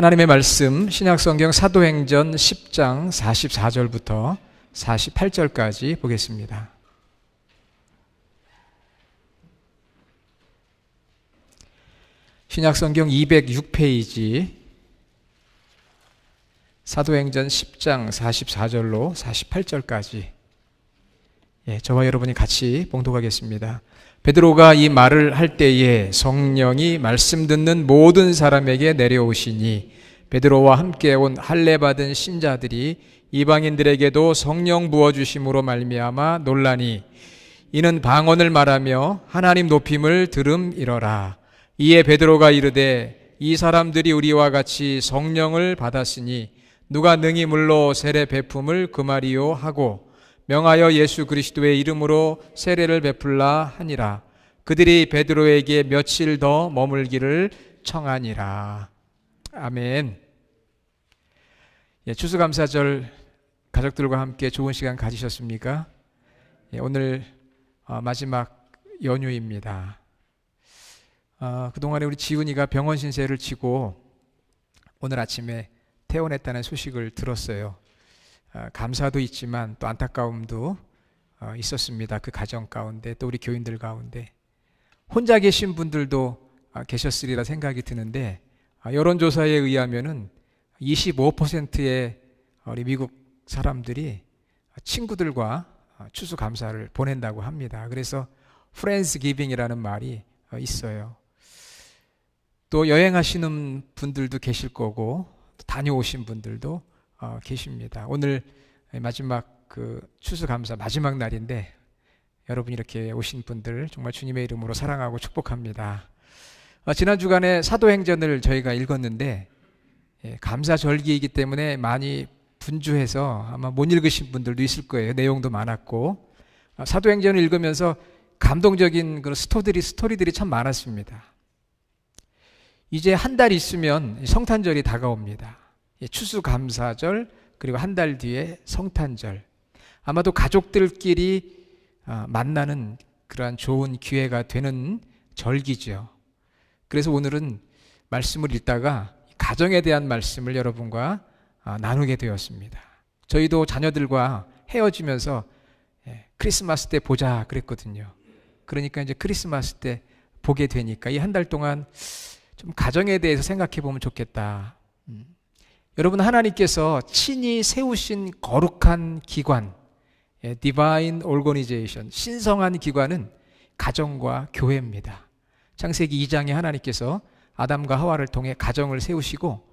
하나님의 말씀 신약성경 사도행전 10장 44절부터 48절까지 보겠습니다. 신약성경 206페이지 사도행전 10장 44절로 48절까지 저와 여러분이 같이 봉독하겠습니다. 베드로가 이 말을 할 때에 성령이 말씀 듣는 모든 사람에게 내려오시니 베드로와 함께 온 할례 받은 신자들이 이방인들에게도 성령 부어주심으로 말미암아 놀라니 이는 방언을 말하며 하나님 높임을 들음이러라. 이에 베드로가 이르되 이 사람들이 우리와 같이 성령을 받았으니 누가 능히 물로 세례 베품을 금하리요 하고 명하여 예수 그리스도의 이름으로 세례를 베풀라 하니라. 그들이 베드로에게 며칠 더 머물기를 청하니라. 아멘. 추수감사절 가족들과 함께 좋은 시간 가지셨습니까? 오늘 마지막 연휴입니다. 그동안에 우리 지훈이가 병원 신세를 지고 오늘 아침에 퇴원했다는 소식을 들었어요. 감사도 있지만 또 안타까움도 있었습니다. 그 가정 가운데 또 우리 교인들 가운데 혼자 계신 분들도 계셨으리라 생각이 드는데 여론조사에 의하면은 25%의 우리 미국 사람들이 친구들과 추수감사를 보낸다고 합니다. 그래서 프렌즈기빙이라는 말이 있어요. 또 여행하시는 분들도 계실 거고 다녀오신 분들도 계십니다. 오늘 마지막 추수감사 마지막 날인데 여러분 이렇게 오신 분들 정말 주님의 이름으로 사랑하고 축복합니다. 지난 주간에 사도행전을 저희가 읽었는데 감사절기이기 때문에 많이 분주해서 아마 못 읽으신 분들도 있을 거예요. 내용도 많았고 사도행전을 읽으면서 감동적인 그런 스토리들이 참 많았습니다. 이제 한 달 있으면 성탄절이 다가옵니다. 추수감사절 그리고 한 달 뒤에 성탄절. 아마도 가족들끼리 만나는 그러한 좋은 기회가 되는 절기죠. 그래서 오늘은 말씀을 읽다가 가정에 대한 말씀을 여러분과 나누게 되었습니다. 저희도 자녀들과 헤어지면서 크리스마스 때 보자 그랬거든요. 그러니까 이제 크리스마스 때 보게 되니까 이 한 달 동안 좀 가정에 대해서 생각해 보면 좋겠다. 여러분 하나님께서 친히 세우신 거룩한 기관, Divine Organization, 신성한 기관은 가정과 교회입니다. 창세기 2장에 하나님께서 아담과 하와를 통해 가정을 세우시고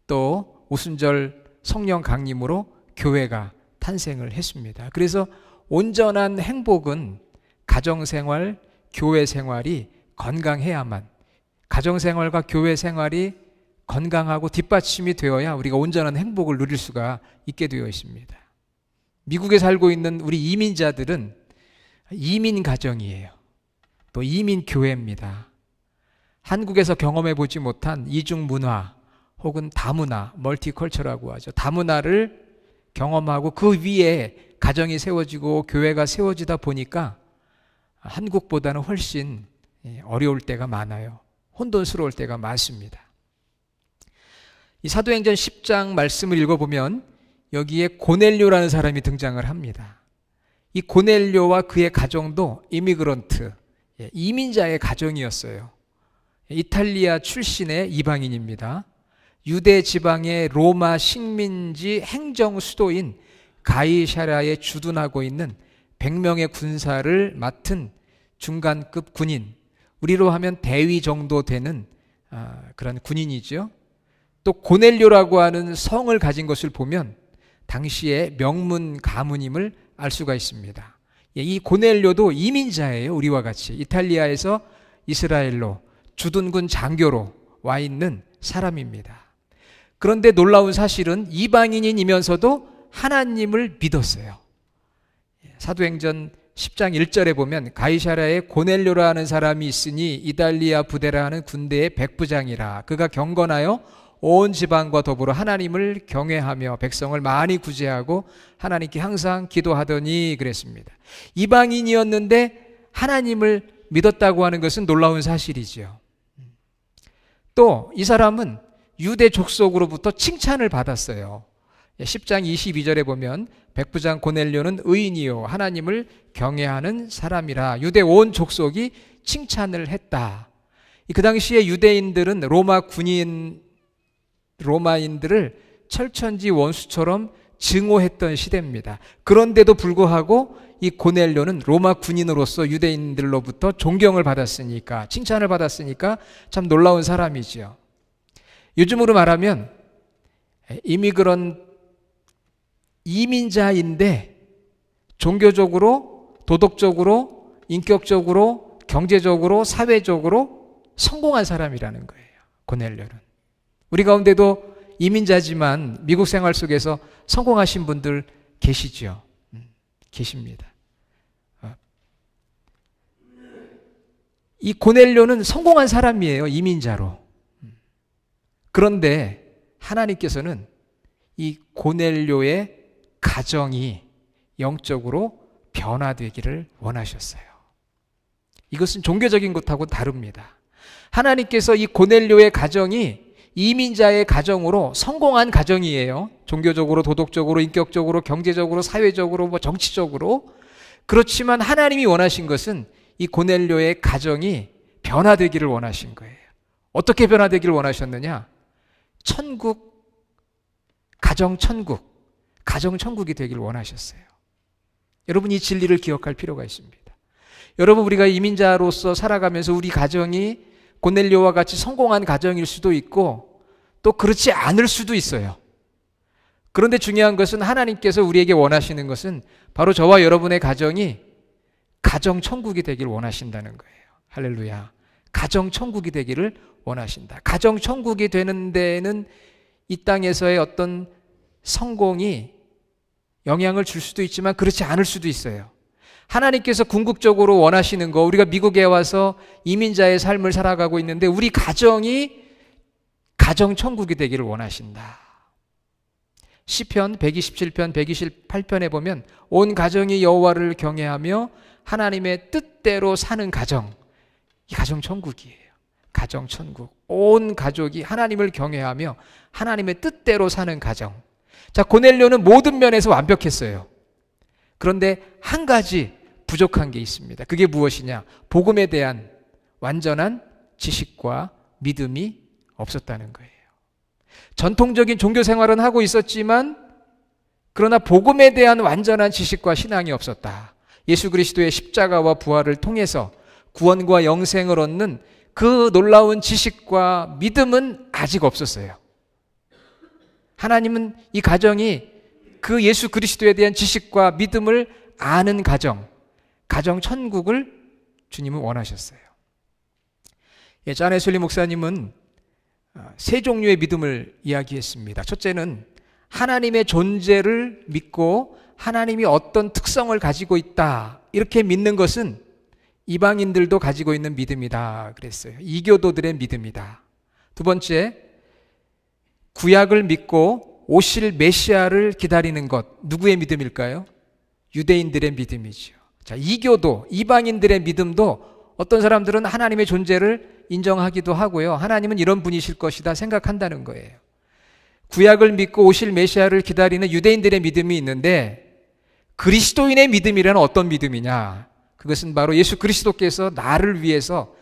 또 오순절 성령 강림으로 교회가 탄생을 했습니다. 그래서 온전한 행복은 가정생활, 교회생활이 건강해야만, 가정생활과 교회생활이 건강하고 뒷받침이 되어야 우리가 온전한 행복을 누릴 수가 있게 되어 있습니다. 미국에 살고 있는 우리 이민자들은 이민 가정이에요. 또 이민 교회입니다. 한국에서 경험해 보지 못한 이중 문화 혹은 다문화, 멀티컬처라고 하죠. 다문화를 경험하고 그 위에 가정이 세워지고 교회가 세워지다 보니까 한국보다는 훨씬 어려울 때가 많아요. 혼돈스러울 때가 많습니다. 이 사도행전 10장 말씀을 읽어보면 여기에 고넬료라는 사람이 등장을 합니다. 이 고넬료와 그의 가정도 이미그런트, 이민자의 가정이었어요. 이탈리아 출신의 이방인입니다. 유대 지방의 로마 식민지 행정 수도인 가이사랴에 주둔하고 있는 100명의 군사를 맡은 중간급 군인, 우리로 하면 대위 정도 되는 그런 군인이죠. 또 고넬료라고 하는 성을 가진 것을 보면 당시의 명문 가문임을 알 수가 있습니다. 이 고넬료도 이민자예요. 우리와 같이 이탈리아에서 이스라엘로 주둔군 장교로 와 있는 사람입니다. 그런데 놀라운 사실은 이방인이면서도 하나님을 믿었어요. 사도행전 10장 1절에 보면 가이사랴에 고넬료라는 사람이 있으니 이달리아 부대라 하는 군대의 백부장이라. 그가 경건하여 온 지방과 더불어 하나님을 경외하며 백성을 많이 구제하고 하나님께 항상 기도하더니 그랬습니다. 이방인이었는데 하나님을 믿었다고 하는 것은 놀라운 사실이죠. 또 이 사람은 유대 족속으로부터 칭찬을 받았어요. 10장 22절에 보면 백부장 고넬료는 의인이요 하나님을 경외하는 사람이라 유대 온 족속이 칭찬을 했다. 그 당시에 유대인들은 로마인들을 철천지 원수처럼 증오했던 시대입니다. 그런데도 불구하고 이 고넬료는 로마 군인으로서 유대인들로부터 존경을 받았으니까, 칭찬을 받았으니까 참 놀라운 사람이지요. 요즘으로 말하면 이민자인데 종교적으로, 도덕적으로, 인격적으로, 경제적으로, 사회적으로 성공한 사람이라는 거예요. 고넬료는. 우리 가운데도 이민자지만 미국 생활 속에서 성공하신 분들 계시죠? 계십니다. 이 고넬료는 성공한 사람이에요. 이민자로. 그런데 하나님께서는 이 고넬료의 가정이 영적으로 변화되기를 원하셨어요. 이것은 종교적인 것하고 다릅니다. 하나님께서 이 고넬료의 가정이 이민자의 가정으로 성공한 가정이에요. 종교적으로, 도덕적으로, 인격적으로, 경제적으로, 사회적으로, 정치적으로. 그렇지만 하나님이 원하신 것은 이 고넬료의 가정이 변화되기를 원하신 거예요. 어떻게 변화되기를 원하셨느냐? 천국, 가정천국, 가정천국이 되기를 원하셨어요. 여러분, 이 진리를 기억할 필요가 있습니다. 여러분, 우리가 이민자로서 살아가면서 우리 가정이 고넬료와 같이 성공한 가정일 수도 있고 또 그렇지 않을 수도 있어요. 그런데 중요한 것은 하나님께서 우리에게 원하시는 것은 바로 저와 여러분의 가정이 가정천국이 되기를 원하신다는 거예요. 할렐루야. 가정천국이 되기를 원하신다. 가정천국이 되는 데에는 이 땅에서의 어떤 성공이 영향을 줄 수도 있지만 그렇지 않을 수도 있어요. 하나님께서 궁극적으로 원하시는 거, 우리가 미국에 와서 이민자의 삶을 살아가고 있는데 우리 가정이 가정천국이 되기를 원하신다. 시편 127편 128편에 보면 온 가정이 여호와를 경외하며 하나님의 뜻대로 사는 가정, 이 가정천국이에요. 가정천국. 온 가족이 하나님을 경외하며 하나님의 뜻대로 사는 가정. 자, 고넬료는 모든 면에서 완벽했어요. 그런데 한 가지 부족한 게 있습니다. 그게 무엇이냐? 복음에 대한 완전한 지식과 믿음이 없었다는 거예요. 전통적인 종교 생활은 하고 있었지만 그러나 복음에 대한 완전한 지식과 신앙이 없었다. 예수 그리스도의 십자가와 부활을 통해서 구원과 영생을 얻는 그 놀라운 지식과 믿음은 아직 없었어요. 하나님은 이 가정이 그 예수 그리스도에 대한 지식과 믿음을 아는 가정 천국을 주님은 원하셨어요. 존 웨슬리 목사님은 세 종류의 믿음을 이야기했습니다. 첫째는 하나님의 존재를 믿고 하나님이 어떤 특성을 가지고 있다, 이렇게 믿는 것은 이방인들도 가지고 있는 믿음이다 그랬어요. 이교도들의 믿음이다. 두 번째, 구약을 믿고 오실 메시아를 기다리는 것, 누구의 믿음일까요? 유대인들의 믿음이죠. 자, 이교도, 이방인들의 믿음도 어떤 사람들은 하나님의 존재를 인정하기도 하고요. 하나님은 이런 분이실 것이다 생각한다는 거예요. 구약을 믿고 오실 메시아를 기다리는 유대인들의 믿음이 있는데 그리스도인의 믿음이란 어떤 믿음이냐? 그것은 바로 예수 그리스도께서 나를 위해서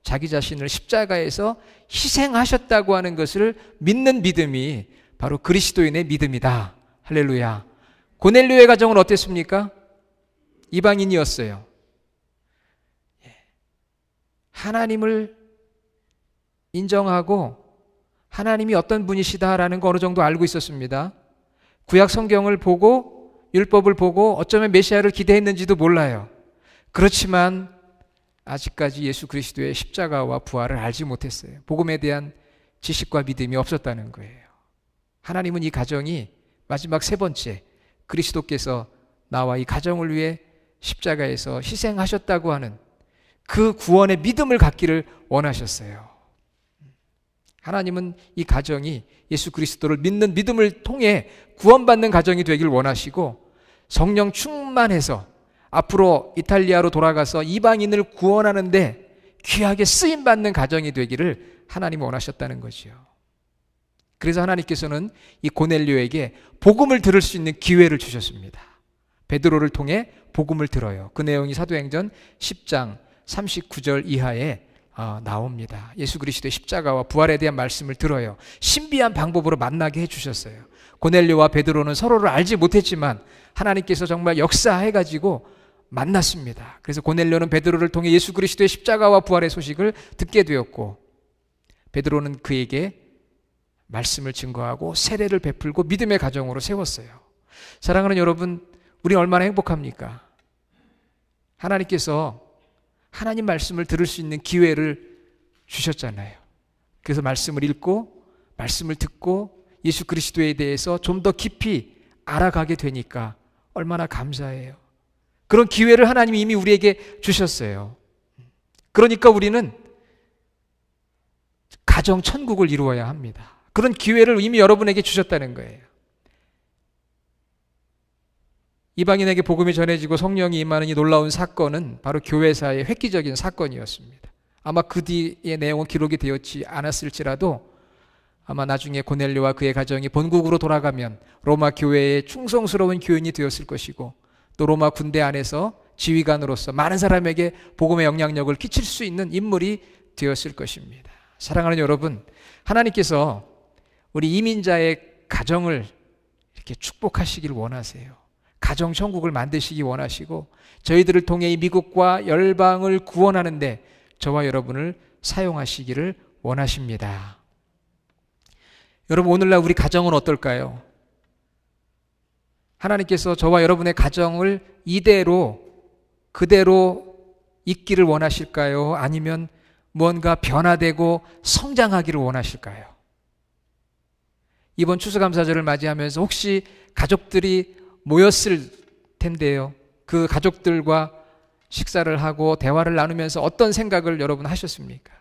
자기 자신을 십자가에서 희생하셨다고 하는 것을 믿는 믿음이 바로 그리스도인의 믿음이다. 할렐루야. 고넬료의 가정은 어땠습니까? 이방인이었어요. 하나님을 인정하고 하나님이 어떤 분이시다라는 거 어느 정도 알고 있었습니다. 구약 성경을 보고 율법을 보고 어쩌면 메시아를 기대했는지도 몰라요. 그렇지만 아직까지 예수 그리스도의 십자가와 부활을 알지 못했어요. 복음에 대한 지식과 믿음이 없었다는 거예요. 하나님은 이 가정이 마지막 세 번째, 그리스도께서 나와 이 가정을 위해 십자가에서 희생하셨다고 하는 그 구원의 믿음을 갖기를 원하셨어요. 하나님은 이 가정이 예수 그리스도를 믿는 믿음을 통해 구원받는 가정이 되길 원하시고 성령 충만해서 앞으로 이탈리아로 돌아가서 이방인을 구원하는데 귀하게 쓰임받는 가정이 되기를 하나님은 원하셨다는 거죠. 그래서 하나님께서는 이 고넬료에게 복음을 들을 수 있는 기회를 주셨습니다. 베드로를 통해 복음을 들어요. 그 내용이 사도행전 10장 39절 이하에 나옵니다. 예수 그리스도의 십자가와 부활에 대한 말씀을 들어요. 신비한 방법으로 만나게 해주셨어요. 고넬료와 베드로는 서로를 알지 못했지만 하나님께서 정말 역사해가지고 만났습니다. 그래서 고넬료는 베드로를 통해 예수 그리스도의 십자가와 부활의 소식을 듣게 되었고, 베드로는 그에게 말씀을 증거하고 세례를 베풀고 믿음의 가정으로 세웠어요. 사랑하는 여러분, 우리 얼마나 행복합니까? 하나님께서 하나님 말씀을 들을 수 있는 기회를 주셨잖아요. 그래서 말씀을 읽고 말씀을 듣고 예수 그리스도에 대해서 좀 더 깊이 알아가게 되니까 얼마나 감사해요. 그런 기회를 하나님이 이미 우리에게 주셨어요. 그러니까 우리는 가정 천국을 이루어야 합니다. 그런 기회를 이미 여러분에게 주셨다는 거예요. 이방인에게 복음이 전해지고 성령이 임하는 이 놀라운 사건은 바로 교회사의 획기적인 사건이었습니다. 아마 그 뒤의 내용은 기록이 되었지 않았을지라도 아마 나중에 고넬료와 그의 가정이 본국으로 돌아가면 로마 교회의 충성스러운 교인이 되었을 것이고, 또 로마 군대 안에서 지휘관으로서 많은 사람에게 복음의 영향력을 끼칠 수 있는 인물이 되었을 것입니다. 사랑하는 여러분, 하나님께서 우리 이민자의 가정을 이렇게 축복하시길 원하세요. 가정 천국을 만드시기 원하시고, 저희들을 통해 이 미국과 열방을 구원하는데 저와 여러분을 사용하시기를 원하십니다. 여러분, 오늘날 우리 가정은 어떨까요? 하나님께서 저와 여러분의 가정을 이대로 그대로 있기를 원하실까요? 아니면 무언가 변화되고 성장하기를 원하실까요? 이번 추수감사절을 맞이하면서 혹시 가족들이 모였을 텐데요. 그 가족들과 식사를 하고 대화를 나누면서 어떤 생각을 여러분 하셨습니까?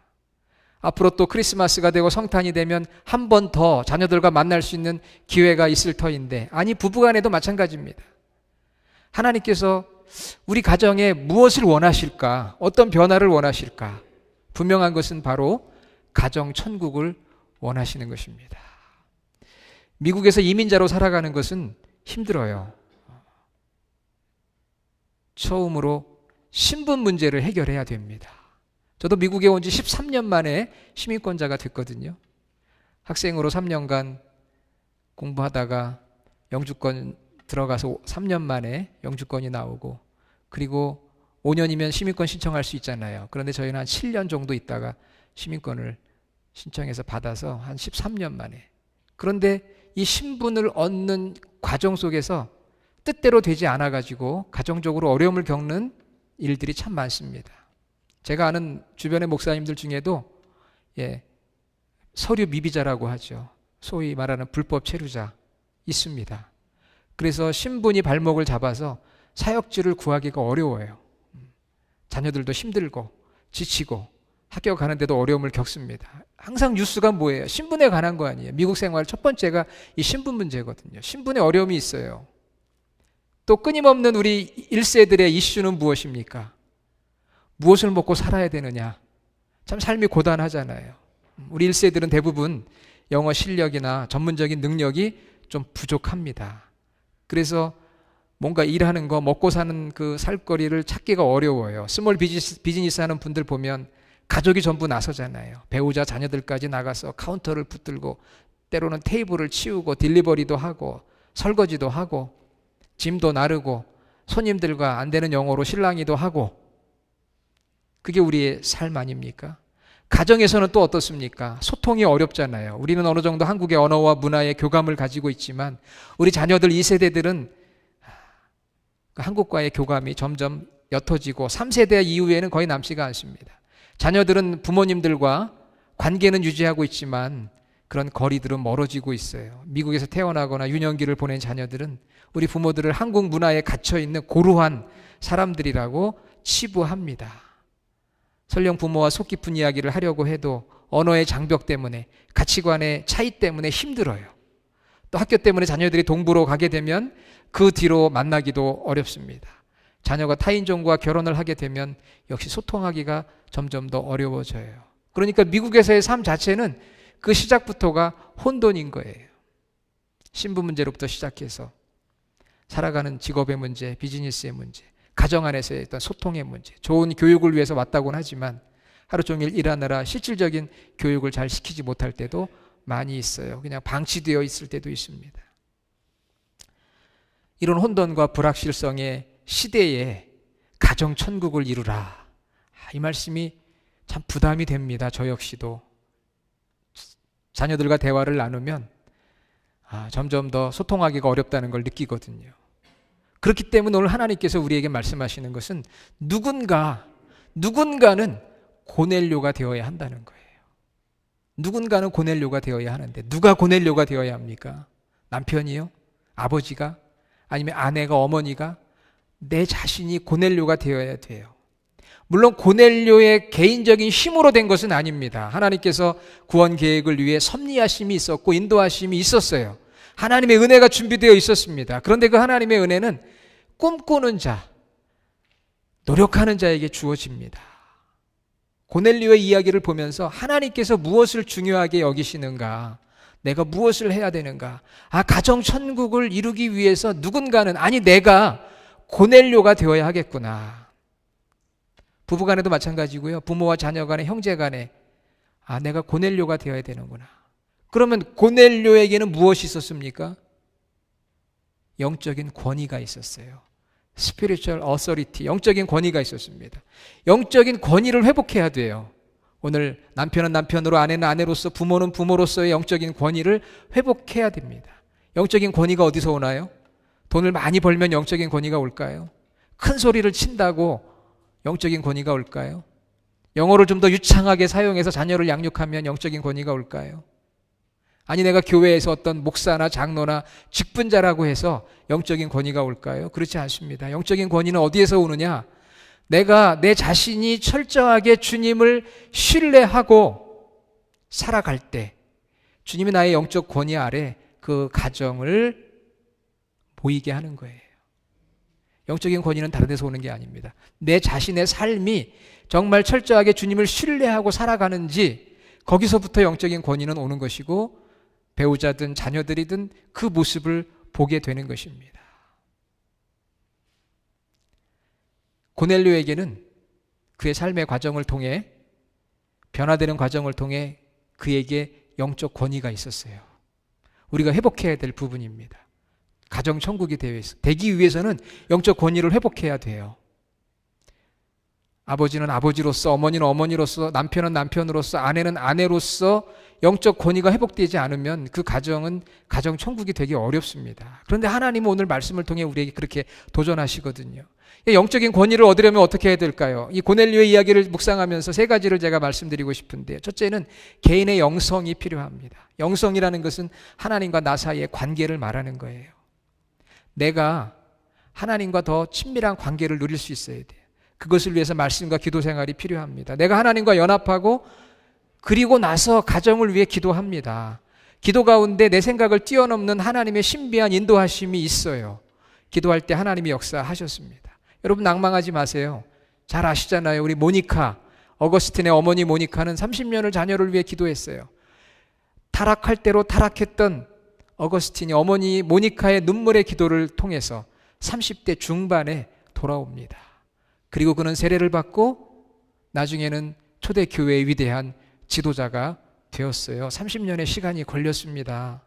앞으로 또 크리스마스가 되고 성탄이 되면 한 번 더 자녀들과 만날 수 있는 기회가 있을 터인데, 아니 부부간에도 마찬가지입니다. 하나님께서 우리 가정에 무엇을 원하실까? 어떤 변화를 원하실까? 분명한 것은 바로 가정 천국을 원하시는 것입니다. 미국에서 이민자로 살아가는 것은 힘들어요. 처음으로 신분 문제를 해결해야 됩니다. 저도 미국에 온 지 13년 만에 시민권자가 됐거든요. 학생으로 3년간 공부하다가 영주권 들어가서 3년 만에 영주권이 나오고, 그리고 5년이면 시민권 신청할 수 있잖아요. 그런데 저희는 한 7년 정도 있다가 시민권을 신청해서 받아서 한 13년 만에. 그런데 이 신분을 얻는 과정 속에서 뜻대로 되지 않아가지고 가정적으로 어려움을 겪는 일들이 참 많습니다. 제가 아는 주변의 목사님들 중에도 서류 미비자라고 하죠. 소위 말하는 불법 체류자 있습니다. 그래서 신분이 발목을 잡아서 사역지를 구하기가 어려워요. 자녀들도 힘들고 지치고 학교 가는데도 어려움을 겪습니다. 항상 뉴스가 뭐예요? 신분에 관한 거 아니에요. 미국 생활 첫 번째가 이 신분 문제거든요. 신분에 어려움이 있어요. 또 끊임없는 우리 1세들의 이슈는 무엇입니까? 무엇을 먹고 살아야 되느냐? 참 삶이 고단하잖아요. 우리 1세들은 대부분 영어 실력이나 전문적인 능력이 좀 부족합니다. 그래서 뭔가 일하는 거, 먹고 사는 그 살거리를 찾기가 어려워요. 스몰 비즈니스 하는 분들 보면 가족이 전부 나서잖아요. 배우자, 자녀들까지 나가서 카운터를 붙들고 때로는 테이블을 치우고 딜리버리도 하고 설거지도 하고 짐도 나르고 손님들과 안 되는 영어로 실랑이도 하고, 그게 우리의 삶 아닙니까? 가정에서는 또 어떻습니까? 소통이 어렵잖아요. 우리는 어느 정도 한국의 언어와 문화의 교감을 가지고 있지만 우리 자녀들 2세대들은 한국과의 교감이 점점 옅어지고 3세대 이후에는 거의 남지가 않습니다. 자녀들은 부모님들과 관계는 유지하고 있지만 그런 거리들은 멀어지고 있어요. 미국에서 태어나거나 유년기를 보낸 자녀들은 우리 부모들을 한국 문화에 갇혀있는 고루한 사람들이라고 치부합니다. 설령 부모와 속 깊은 이야기를 하려고 해도 언어의 장벽 때문에, 가치관의 차이 때문에 힘들어요. 또 학교 때문에 자녀들이 동부로 가게 되면 그 뒤로 만나기도 어렵습니다. 자녀가 타인종과 결혼을 하게 되면 역시 소통하기가 점점 더 어려워져요. 그러니까 미국에서의 삶 자체는 그 시작부터가 혼돈인 거예요. 신분 문제로부터 시작해서 살아가는 직업의 문제, 비즈니스의 문제, 가정 안에서의 어떤 소통의 문제, 좋은 교육을 위해서 왔다고는 하지만 하루 종일 일하느라 실질적인 교육을 잘 시키지 못할 때도 많이 있어요. 그냥 방치되어 있을 때도 있습니다. 이런 혼돈과 불확실성의 시대에 가정천국을 이루라. 이 말씀이 참 부담이 됩니다. 저 역시도. 자녀들과 대화를 나누면 점점 더 소통하기가 어렵다는 걸 느끼거든요. 그렇기 때문에 오늘 하나님께서 우리에게 말씀하시는 것은 누군가는 고넬료가 되어야 한다는 거예요. 누군가는 고넬료가 되어야 하는데 누가 고넬료가 되어야 합니까? 남편이요? 아버지가? 아니면 아내가, 어머니가? 내 자신이 고넬료가 되어야 돼요. 물론 고넬료의 개인적인 힘으로 된 것은 아닙니다. 하나님께서 구원 계획을 위해 섭리하심이 있었고 인도하심이 있었어요. 하나님의 은혜가 준비되어 있었습니다. 그런데 그 하나님의 은혜는 꿈꾸는 자, 노력하는 자에게 주어집니다. 고넬료의 이야기를 보면서 하나님께서 무엇을 중요하게 여기시는가, 내가 무엇을 해야 되는가, 가정천국을 이루기 위해서 누군가는, 내가 고넬료가 되어야 하겠구나. 부부간에도 마찬가지고요. 부모와 자녀간에, 형제간에 내가 고넬료가 되어야 되는구나. 그러면 고넬료에게는 무엇이 있었습니까? 영적인 권위가 있었어요. Spiritual authority, 영적인 권위가 있었습니다. 영적인 권위를 회복해야 돼요. 오늘 남편은 남편으로, 아내는 아내로서, 부모는 부모로서의 영적인 권위를 회복해야 됩니다. 영적인 권위가 어디서 오나요? 돈을 많이 벌면 영적인 권위가 올까요? 큰 소리를 친다고 영적인 권위가 올까요? 영어를 좀 더 유창하게 사용해서 자녀를 양육하면 영적인 권위가 올까요? 아니, 내가 교회에서 어떤 목사나 장로나 직분자라고 해서 영적인 권위가 올까요? 그렇지 않습니다. 영적인 권위는 어디에서 오느냐? 내가 내 자신이 철저하게 주님을 신뢰하고 살아갈 때 주님이 나의 영적 권위 아래 그 가정을 모이게 하는 거예요. 영적인 권위는 다른 데서 오는 게 아닙니다. 내 자신의 삶이 정말 철저하게 주님을 신뢰하고 살아가는지 거기서부터 영적인 권위는 오는 것이고 배우자든 자녀들이든 그 모습을 보게 되는 것입니다. 고넬료에게는 그의 삶의 과정을 통해, 변화되는 과정을 통해 그에게 영적 권위가 있었어요. 우리가 회복해야 될 부분입니다. 가정천국이 되기 위해서는 영적 권위를 회복해야 돼요. 아버지는 아버지로서, 어머니는 어머니로서, 남편은 남편으로서, 아내는 아내로서 영적 권위가 회복되지 않으면 그 가정은 가정천국이 되기 어렵습니다. 그런데 하나님은 오늘 말씀을 통해 우리에게 그렇게 도전하시거든요. 영적인 권위를 얻으려면 어떻게 해야 될까요? 이 고넬료의 이야기를 묵상하면서 세 가지를 제가 말씀드리고 싶은데, 첫째는 개인의 영성이 필요합니다. 영성이라는 것은 하나님과 나 사이의 관계를 말하는 거예요. 내가 하나님과 더 친밀한 관계를 누릴 수 있어야 돼요. 그것을 위해서 말씀과 기도 생활이 필요합니다. 내가 하나님과 연합하고 그리고 나서 가정을 위해 기도합니다. 기도 가운데 내 생각을 뛰어넘는 하나님의 신비한 인도하심이 있어요. 기도할 때 하나님이 역사하셨습니다. 여러분 낭망하지 마세요. 잘 아시잖아요. 우리 모니카, 어거스틴의 어머니 모니카는 30년을 자녀를 위해 기도했어요. 타락할 대로 타락했던 어거스틴이 어머니 모니카의 눈물의 기도를 통해서 30대 중반에 돌아옵니다. 그리고 그는 세례를 받고 나중에는 초대교회의 위대한 지도자가 되었어요. 30년의 시간이 걸렸습니다.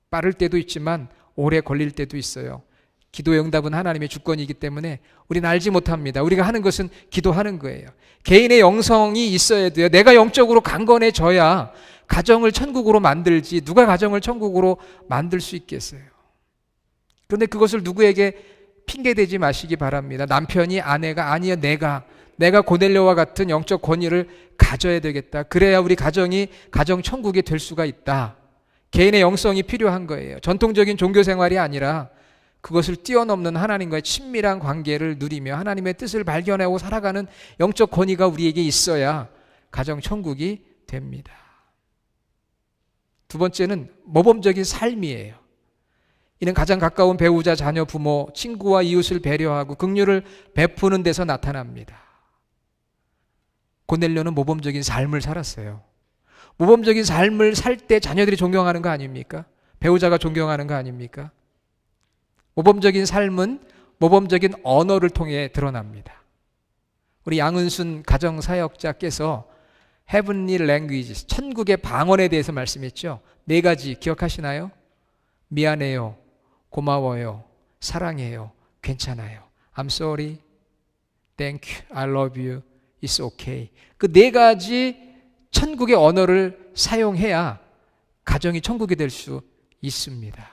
빠를 때도 있지만 오래 걸릴 때도 있어요. 기도의 응답은 하나님의 주권이기 때문에 우리는 알지 못합니다. 우리가 하는 것은 기도하는 거예요. 개인의 영성이 있어야 돼요. 내가 영적으로 강건해져야 가정을 천국으로 만들지 누가 가정을 천국으로 만들 수 있겠어요. 그런데 그것을 누구에게 핑계대지 마시기 바랍니다. 남편이, 아내가, 아니요 내가 고넬료와 같은 영적 권위를 가져야 되겠다. 그래야 우리 가정이 가정 천국이 될 수가 있다. 개인의 영성이 필요한 거예요. 전통적인 종교 생활이 아니라 그것을 뛰어넘는 하나님과의 친밀한 관계를 누리며 하나님의 뜻을 발견하고 살아가는 영적 권위가 우리에게 있어야 가정 천국이 됩니다. 두 번째는 모범적인 삶이에요. 이는 가장 가까운 배우자, 자녀, 부모, 친구와 이웃을 배려하고 긍휼을 베푸는 데서 나타납니다. 고넬료는 모범적인 삶을 살았어요. 모범적인 삶을 살 때 자녀들이 존경하는 거 아닙니까? 배우자가 존경하는 거 아닙니까? 모범적인 삶은 모범적인 언어를 통해 드러납니다. 우리 양은순 가정사역자께서 Heavenly Languages, 천국의 방언에 대해서 말씀했죠. 4가지 기억하시나요? 미안해요, 고마워요, 사랑해요, 괜찮아요. I'm sorry, thank you, I love you, it's okay. 그 4가지 천국의 언어를 사용해야 가정이 천국이 될 수 있습니다.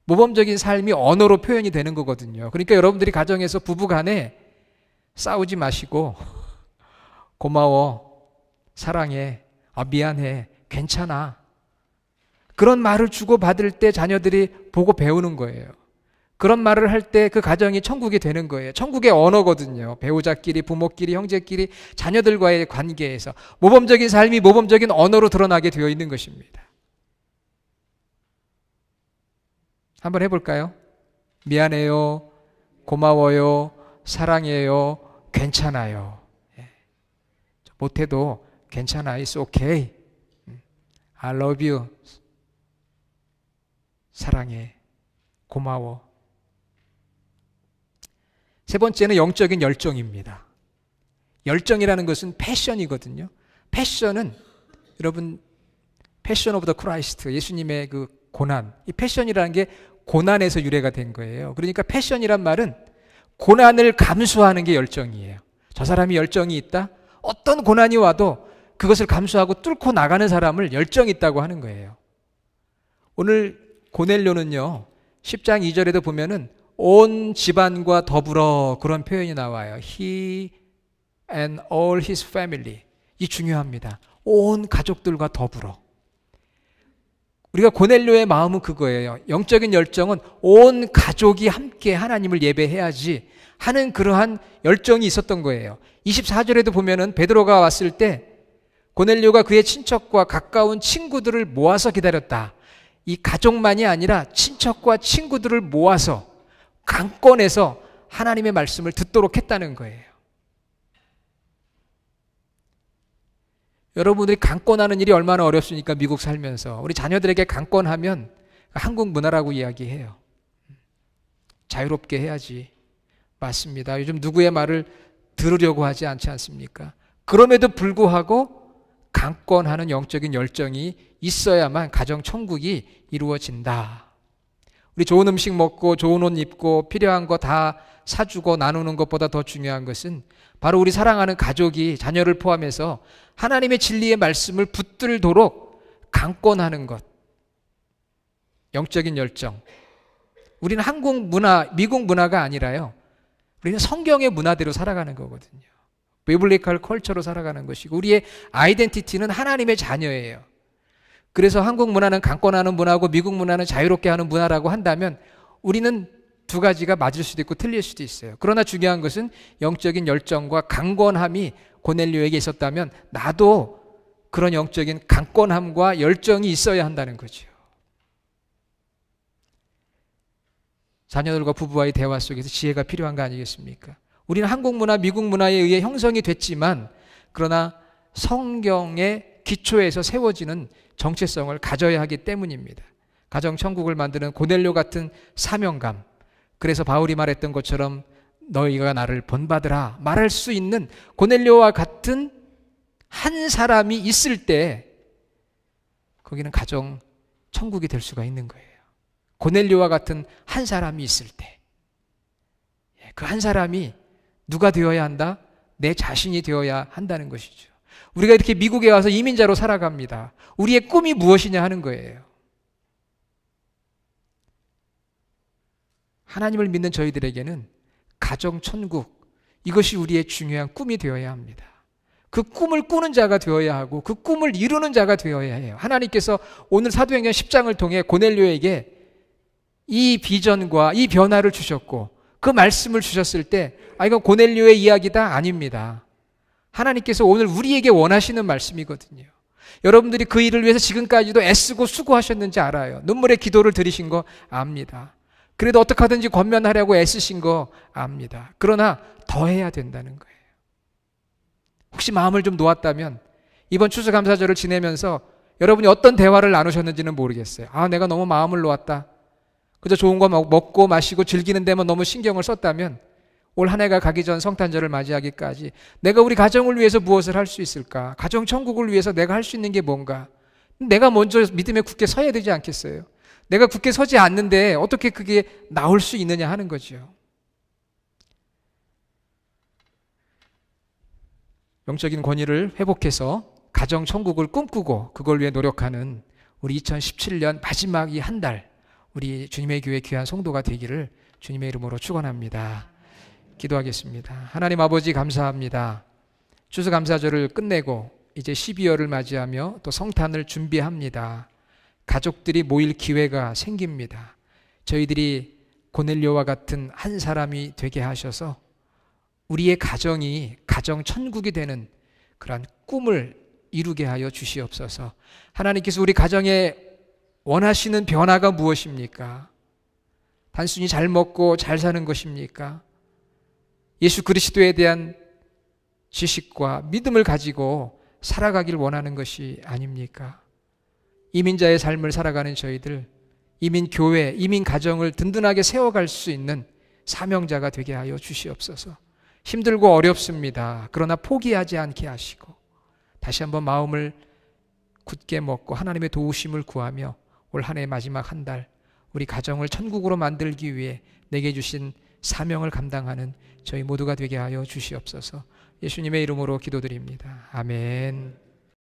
모범적인 삶이 언어로 표현이 되는 거거든요. 그러니까 여러분들이 가정에서 부부간에 싸우지 마시고 고마워, 사랑해, 미안해, 괜찮아. 그런 말을 주고받을 때 자녀들이 보고 배우는 거예요. 그런 말을 할 때 그 가정이 천국이 되는 거예요. 천국의 언어거든요. 배우자끼리, 부모끼리, 형제끼리, 자녀들과의 관계에서 모범적인 삶이 모범적인 언어로 드러나게 되어 있는 것입니다. 한번 해볼까요? 미안해요, 고마워요, 사랑해요, 괜찮아요. 못해도 괜찮아, it's okay. I love you. 사랑해, 고마워. 3번째는 영적인 열정입니다. 열정이라는 것은 패션이거든요. 패션은 여러분 패션 오브 더 크라이스트, 예수님의 그 고난, 이 패션이라는 게 고난에서 유래가 된 거예요. 그러니까 패션이란 말은 고난을 감수하는 게 열정이에요. 저 사람이 열정이 있다? 어떤 고난이 와도 그것을 감수하고 뚫고 나가는 사람을 열정이 있다고 하는 거예요. 오늘 고넬료는요, 10장 2절에도 보면은 온 집안과 더불어 그런 표현이 나와요. He and all his family. 이 중요합니다. 온 가족들과 더불어. 우리가 고넬료의 마음은 그거예요. 영적인 열정은 온 가족이 함께 하나님을 예배해야지 하는 그러한 열정이 있었던 거예요. 24절에도 보면은 베드로가 왔을 때 고넬료가 그의 친척과 가까운 친구들을 모아서 기다렸다. 이 가족만이 아니라 친척과 친구들을 모아서 강권해서 하나님의 말씀을 듣도록 했다는 거예요. 여러분들이 강권하는 일이 얼마나 어렵습니까? 미국 살면서. 우리 자녀들에게 강권하면 한국 문화라고 이야기해요. 자유롭게 해야지. 맞습니다. 요즘 누구의 말을 들으려고 하지 않지 않습니까? 그럼에도 불구하고 강권하는 영적인 열정이 있어야만 가정 천국이 이루어진다. 우리 좋은 음식 먹고 좋은 옷 입고 필요한 거 다 사주고 나누는 것보다 더 중요한 것은 바로 우리 사랑하는 가족이 자녀를 포함해서 하나님의 진리의 말씀을 붙들도록 강권하는 것. 영적인 열정. 우리는 한국 문화, 미국 문화가 아니라요. 우리는 성경의 문화대로 살아가는 거거든요. 비블리컬 컬처로 살아가는 것이고 우리의 아이덴티티는 하나님의 자녀예요. 그래서 한국 문화는 강권하는 문화고 미국 문화는 자유롭게 하는 문화라고 한다면 우리는 두 가지가 맞을 수도 있고 틀릴 수도 있어요. 그러나 중요한 것은 영적인 열정과 강권함이 고넬료에게 있었다면 나도 그런 영적인 강권함과 열정이 있어야 한다는 거죠. 자녀들과 부부와의 대화 속에서 지혜가 필요한 거 아니겠습니까? 우리는 한국 문화, 미국 문화에 의해 형성이 됐지만 그러나 성경의 기초에서 세워지는 정체성을 가져야 하기 때문입니다. 가정 천국을 만드는 고넬료 같은 사명감. 그래서 바울이 말했던 것처럼 너희가 나를 본받으라 말할 수 있는 고넬료와 같은 한 사람이 있을 때 거기는 가정 천국이 될 수가 있는 거예요. 고넬료와 같은 한 사람이 있을 때 그 한 사람이 누가 되어야 한다? 내 자신이 되어야 한다는 것이죠. 우리가 이렇게 미국에 와서 이민자로 살아갑니다. 우리의 꿈이 무엇이냐 하는 거예요. 하나님을 믿는 저희들에게는 가정 천국, 이것이 우리의 중요한 꿈이 되어야 합니다. 그 꿈을 꾸는 자가 되어야 하고 그 꿈을 이루는 자가 되어야 해요. 하나님께서 오늘 사도행전 10장을 통해 고넬료에게 이 비전과 이 변화를 주셨고 그 말씀을 주셨을 때 이건 고넬료의 이야기다? 아닙니다. 하나님께서 오늘 우리에게 원하시는 말씀이거든요. 여러분들이 그 일을 위해서 지금까지도 애쓰고 수고하셨는지 알아요. 눈물의 기도를 드리신 거 압니다. 그래도 어떻게 하든지 권면하려고 애쓰신 거 압니다. 그러나 더 해야 된다는 거예요. 혹시 마음을 좀 놓았다면 이번 추수감사절을 지내면서 여러분이 어떤 대화를 나누셨는지는 모르겠어요. 내가 너무 마음을 놓았다. 그저 좋은 거 먹고 마시고 즐기는 데만 너무 신경을 썼다면 올 한 해가 가기 전 성탄절을 맞이하기까지 내가 우리 가정을 위해서 무엇을 할 수 있을까? 가정 천국을 위해서 내가 할 수 있는 게 뭔가? 내가 먼저 믿음에 굳게 서야 되지 않겠어요? 내가 굳게 서지 않는데 어떻게 그게 나올 수 있느냐 하는 거죠. 영적인 권위를 회복해서 가정 천국을 꿈꾸고 그걸 위해 노력하는 우리 2017년 마지막 이 한 달, 우리 주님의 교회 귀한 성도가 되기를 주님의 이름으로 축원합니다. 기도하겠습니다. 하나님 아버지 감사합니다. 추수감사절을 끝내고 이제 12월을 맞이하며 또 성탄을 준비합니다. 가족들이 모일 기회가 생깁니다. 저희들이 고넬료와 같은 한 사람이 되게 하셔서 우리의 가정이 가정 천국이 되는 그런 꿈을 이루게 하여 주시옵소서. 하나님께서 우리 가정에 원하시는 변화가 무엇입니까? 단순히 잘 먹고 잘 사는 것입니까? 예수 그리스도에 대한 지식과 믿음을 가지고 살아가길 원하는 것이 아닙니까? 이민자의 삶을 살아가는 저희들, 이민 교회, 이민 가정을 든든하게 세워갈 수 있는 사명자가 되게 하여 주시옵소서. 힘들고 어렵습니다. 그러나 포기하지 않게 하시고 다시 한번 마음을 굳게 먹고 하나님의 도우심을 구하며 올 한 해 마지막 한 달 우리 가정을 천국으로 만들기 위해 내게 주신 사명을 감당하는 저희 모두가 되게 하여 주시옵소서. 예수님의 이름으로 기도드립니다. 아멘.